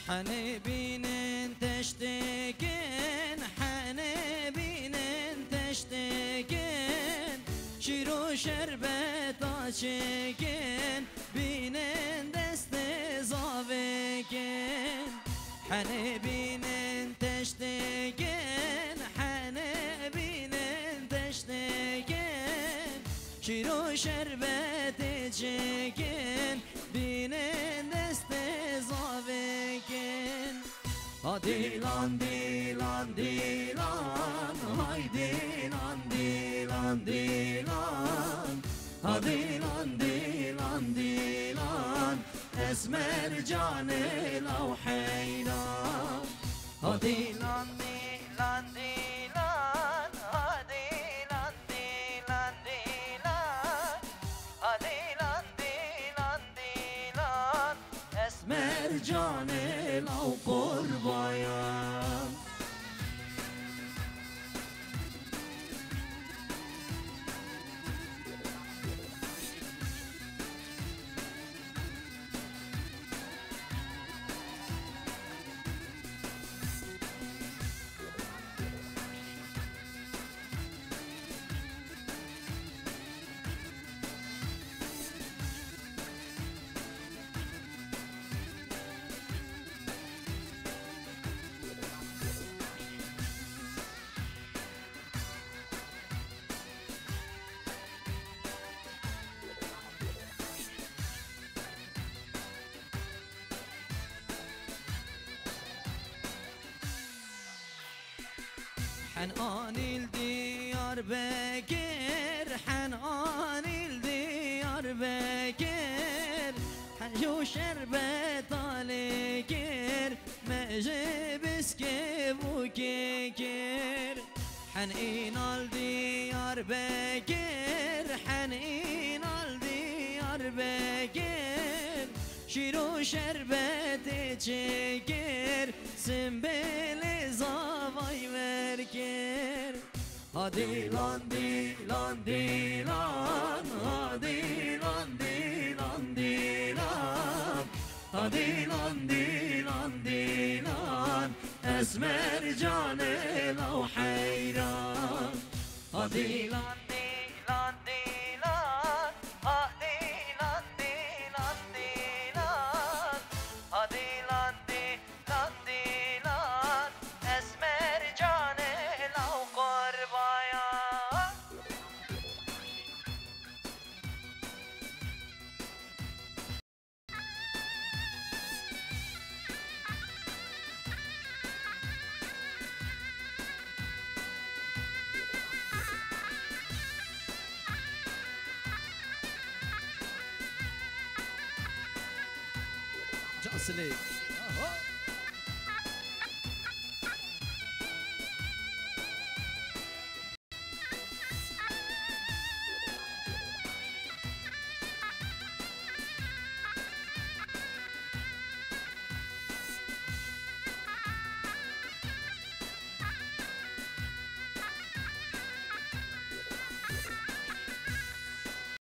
حنبين تشتكين حنبين تشتكين شيرو شربت آشکین بینن دست زاوکین حنبین تشتکین حنبین تشتکین شیرو شربت چکین بینن دست زاوکین دیلان دیلان دیلان های دیلان دیلان دیلان دیلان دیلان دیلان اسمر جان لو حیران دیلان دیلان دیلان دیلان دیلان دیلان دیلان دیلان دیلان اسمر جان لو قربان حنان الديار بكر حنان الديار بكر حنجو شربت عليكر ما جيب سكيب وكيكر حنين الديار بكر حنين الديار بكر شيرو شربت چكر سنبل زاوای ورکر دیلان دیلان دیلان دیلان دیلان دیلان دیلان دیلان دیلان اسمر جان لو حیران دیلان دیلان دیلان دیلان دیلان دیلان دیلان دیلان دیلان اسمر جان لو قربایا جاسلي